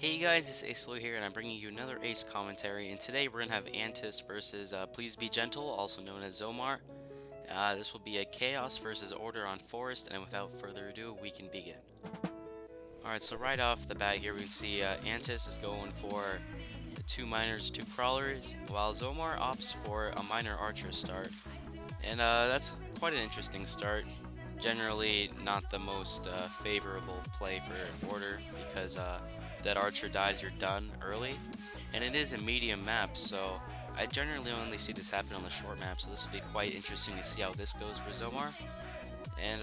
Hey guys, it's AsePlayer here, and I'm bringing you another Ace commentary. And today we're gonna have Antis versus PleaseBeGentle, also known as Zomar. This will be a Chaos versus Order on Forest, and without further ado, we can begin. Alright, so right off the bat here, we can see Antis is going for 2 miners, 2 crawlers, while Zomar opts for a miner archer start. And that's quite an interesting start. Generally, not the most favorable play for Order because that archer dies, you're done early. And it is a medium map, so I generally only see this happen on the short map, so this will be quite interesting to see how this goes for Zomar. And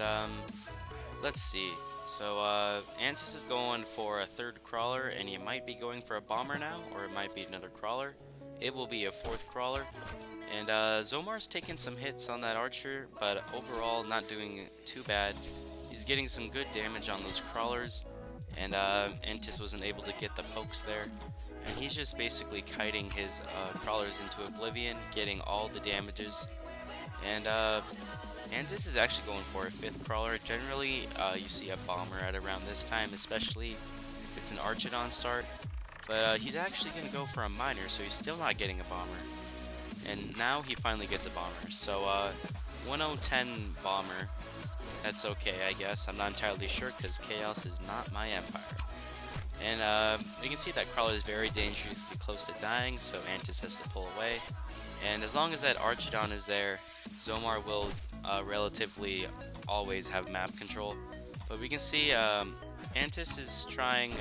let's see. So Antis is going for a third crawler, and he might be going for a bomber now, or it might be another crawler. It will be a fourth crawler. And Zomar's taking some hits on that archer, but overall not doing too bad. He's getting some good damage on those crawlers, and Antis wasn't able to get the pokes there. And he's just basically kiting his crawlers into oblivion, getting all the damages. And Antis is actually going for a fifth crawler. Generally, you see a bomber at around this time, especially if it's an Archidon start. But he's actually going to go for a miner, so he's still not getting a bomber. And now he finally gets a bomber. So 1010 bomber. That's okay, I guess. I'm not entirely sure because Chaos is not my empire. And you can see that crawler is very dangerously close to dying, so Antis has to pull away. And as long as that Archidon is there, Zomar will relatively always have map control. But we can see Antis is trying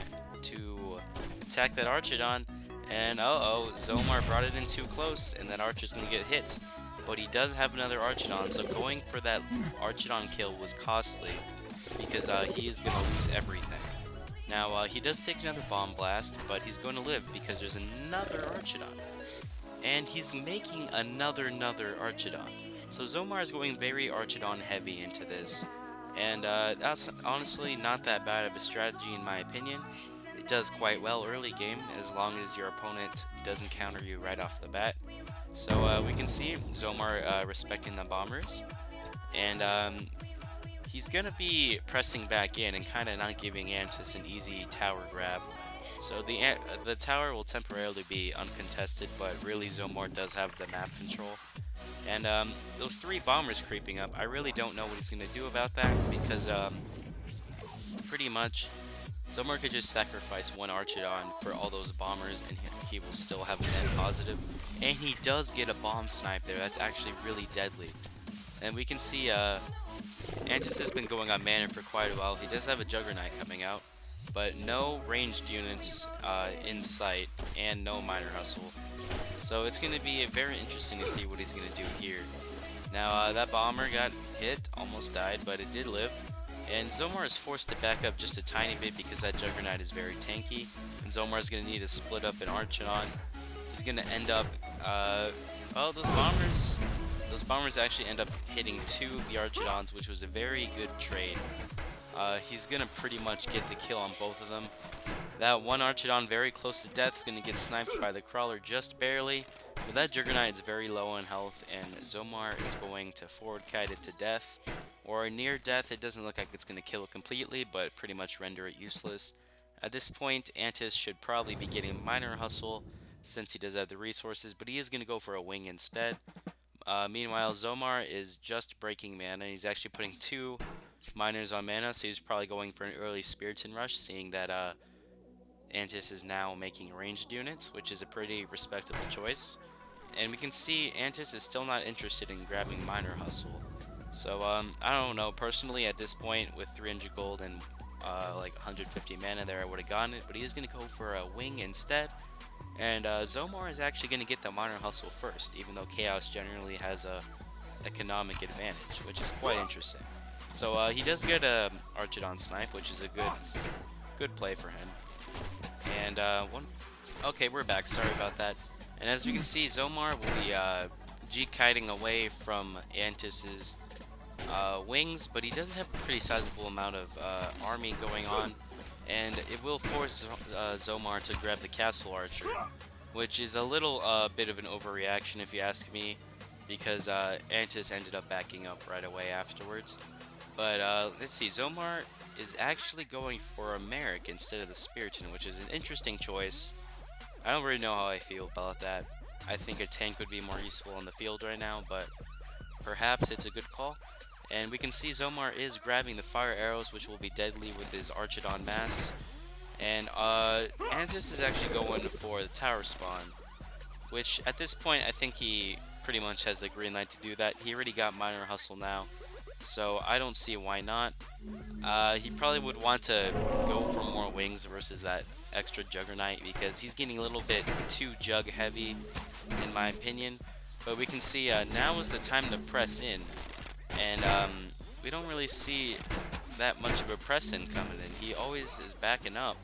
to attack that Archidon, and Zomar brought it in too close, and that Archer's gonna get hit. But he does have another Archidon, so going for that Archidon kill was costly, because he is gonna lose everything. Now, he does take another Bomb Blast, but he's going to live because there's another Archidon. And he's making another Archidon. So Zomar is going very Archidon heavy into this. And that's honestly not that bad of a strategy in my opinion. It does quite well early game as long as your opponent doesn't counter you right off the bat. So we can see Zomar respecting the bombers. And he's going to be pressing back in and kind of not giving Antis an easy tower grab. So the tower will temporarily be uncontested, but really Zomar does have the map control. And those 3 bombers creeping up, I really don't know what he's going to do about that, because pretty much Zomar could just sacrifice one Archidon for all those bombers and he will still have a net positive. And he does get a bomb snipe there, that's actually really deadly. And we can see Antis has been going on mana for quite a while. He does have a Juggernaut coming out, but no ranged units in sight and no Miner Hustle. So it's going to be very interesting to see what he's going to do here. Now that bomber got hit, almost died, but it did live. And Zomar is forced to back up just a tiny bit because that Juggernaut is very tanky. And Zomar is going to need to split up an Archidon. He's going to end up, well, those bombers actually end up hitting 2 of the Archidons, which was a very good trade. He's going to pretty much get the kill on both of them. That one Archidon very close to death is going to get sniped by the crawler just barely. But that Juggernaut is very low on health, and Zomar is going to forward kite it to death. Or near death. It doesn't look like it's going to kill it completely, but pretty much render it useless. At this point, Antis should probably be getting Miner Hustle since he does have the resources, but he is going to go for a wing instead. Meanwhile, Zomar is just breaking mana. He's actually putting 2 miners on mana, so he's probably going for an early Spiriton Rush, seeing that Antis is now making ranged units, which is a pretty respectable choice. And we can see Antis is still not interested in grabbing Miner Hustle. So, I don't know, personally at this point, with 300 gold and like 150 mana there, I would have gotten it, but he is going to go for a wing instead. And Zomar is actually going to get the Miner Hustle first, even though Chaos generally has a economic advantage, which is quite interesting. So he does get a Archidon snipe, which is a good play for him. And okay, we're back. Sorry about that. And as we can see, Zomar will be G-kiting away from Antis's wings, but he does have a pretty sizable amount of army going on, and it will force Zomar to grab the Castle Archer, which is a little bit of an overreaction if you ask me, because Antis ended up backing up right away afterwards. But let's see, Zomar is actually going for a Merrick instead of the Spiriton, which is an interesting choice. I don't really know how I feel about that. I think a tank would be more useful on the field right now, but perhaps it's a good call. And we can see Zomar is grabbing the fire arrows, which will be deadly with his Archidon mass. And Antis is actually going for the tower spawn, which at this point I think he pretty much has the green light to do that. He already got Minor Hustle now, so I don't see why not. He probably would want to go for more wings versus that extra Juggernaut because he's getting a little bit too Jug heavy in my opinion. But we can see now is the time to press in, and we don't really see that much of a press in coming in. He always is backing up,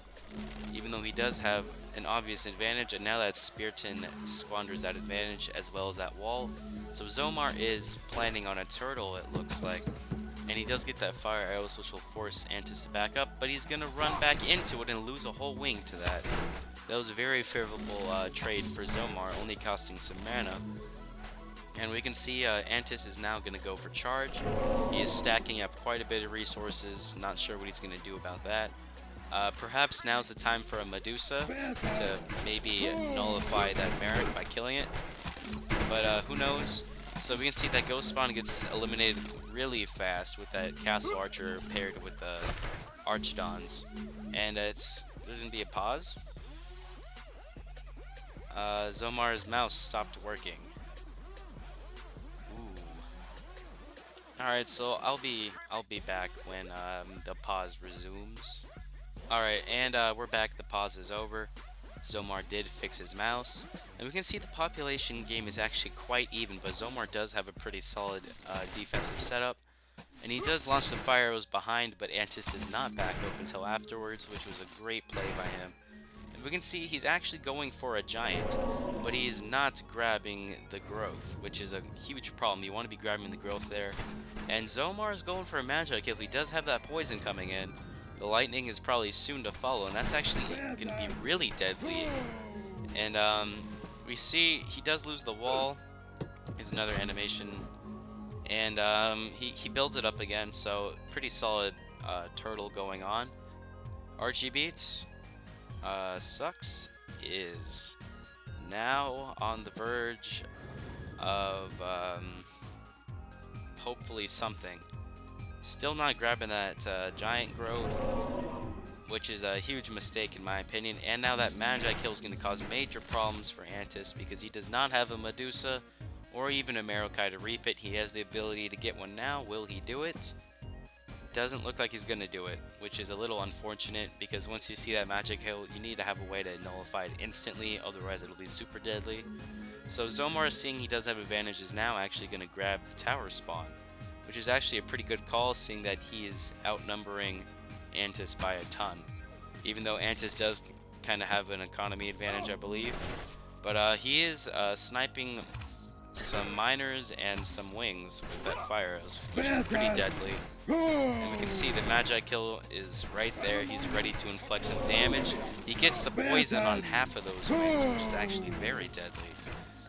even though he does have an obvious advantage, and now that Spiriton squanders that advantage as well as that wall. So Zomar is planning on a turtle, it looks like, and he does get that fire arrows, which will force Antis to back up, but he's gonna run back into it and lose a whole wing to that. That was a very favorable trade for Zomar, only costing some mana. And we can see Antis is now going to go for charge. He is stacking up quite a bit of resources, not sure what he's going to do about that. Perhaps now's the time for a Medusa to maybe nullify that Merrick by killing it. But who knows? So we can see that Ghost Spawn gets eliminated really fast with that Castle Archer paired with the Archidons. And there's going to be a pause. Zomar's mouse stopped working. Alright, so I'll be back when the pause resumes. Alright, and we're back. The pause is over. Zomar did fix his mouse. And we can see the population game is actually quite even, but Zomar does have a pretty solid defensive setup. And he does launch the fire arrows behind, but Antis does not back up until afterwards, which was a great play by him. And we can see he's actually going for a giant, but he's not grabbing the growth, which is a huge problem. You want to be grabbing the growth there. And Zomar is going for a Magi kill. He does have that poison coming in. The lightning is probably soon to follow, and that's actually going to be really deadly. And we see he does lose the wall. Here's another animation. And he builds it up again, so pretty solid turtle going on. Archie beats. Sucks is now on the verge of hopefully something. Still not grabbing that giant growth, which is a huge mistake in my opinion. And now that Magi kill is going to cause major problems for Antis because he does not have a Medusa or even a Marokai to reap it. He has the ability to get one now. Will he do it? Doesn't look like he's going to do it, which is a little unfortunate because once you see that Magic Hill, you need to have a way to nullify it instantly, otherwise it'll be super deadly. So Zomar, seeing he does have advantage, is now actually going to grab the tower spawn, which is actually a pretty good call, seeing that he is outnumbering Antis by a ton. Even though Antis does kind of have an economy advantage, I believe. But he is sniping some miners and some wings with that fire arrows, which is pretty deadly. And we can see the Magi kill is right there. He's ready to inflict some damage. He gets the poison on half of those wings, which is actually very deadly.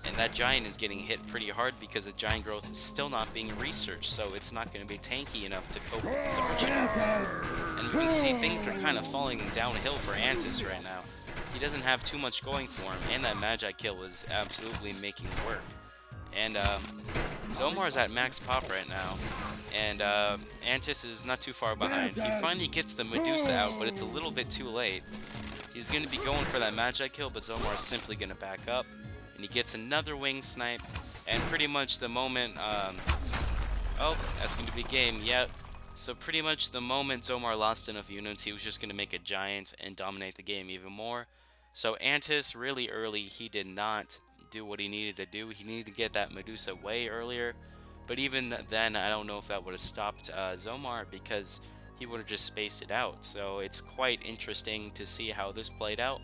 And that giant is getting hit pretty hard because the giant growth is still not being researched, so it's not going to be tanky enough to cope with these Archidons. And we can see things are kind of falling downhill for Antis right now. He doesn't have too much going for him, and that Magi kill is absolutely making work. And Zomar's at max pop right now, and Antis is not too far behind. He finally gets the Medusa out, but it's a little bit too late. He's going to be going for that Magi kill, but Zomar is simply going to back up, and he gets another wing snipe, and pretty much the moment, oh, that's going to be game, yep. So pretty much the moment Zomar lost enough units, he was just going to make a giant and dominate the game even more. So Antis, really early, he did not do what he needed to do. He needed to get that Medusa way earlier, but even then I don't know if that would have stopped Zomar because he would have just spaced it out. So it's quite interesting to see how this played out.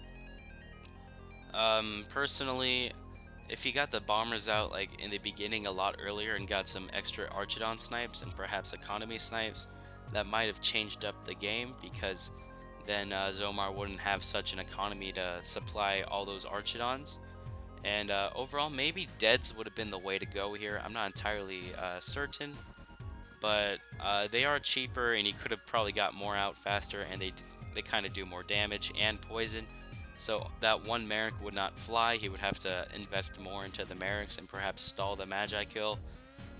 Personally, if he got the bombers out like in the beginning a lot earlier and got some extra Archidon snipes and perhaps economy snipes, that might have changed up the game because then Zomar wouldn't have such an economy to supply all those Archidons. And overall, maybe Deads would have been the way to go here. I'm not entirely certain. but they are cheaper, and he could have probably got more out faster, and they kind of do more damage and poison. So that one Merrick would not fly. He would have to invest more into the Merricks and perhaps stall the Magi kill.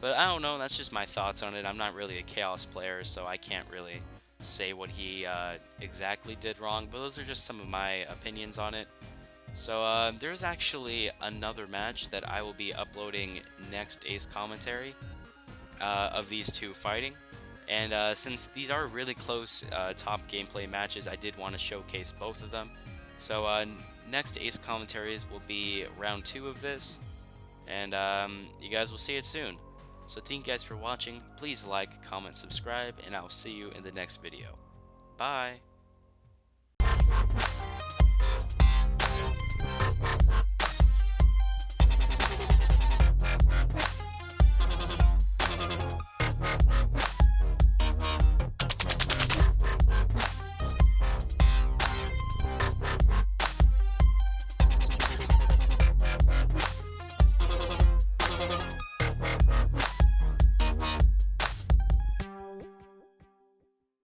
But I don't know, that's just my thoughts on it. I'm not really a Chaos player, so I can't really say what he exactly did wrong, but those are just some of my opinions on it. So there's actually another match that I will be uploading next Ace commentary of these two fighting. And since these are really close top gameplay matches, I did want to showcase both of them. So next Ace commentaries will be round 2 of this, and you guys will see it soon. So thank you guys for watching. Please like, comment, subscribe, and I'll see you in the next video. Bye!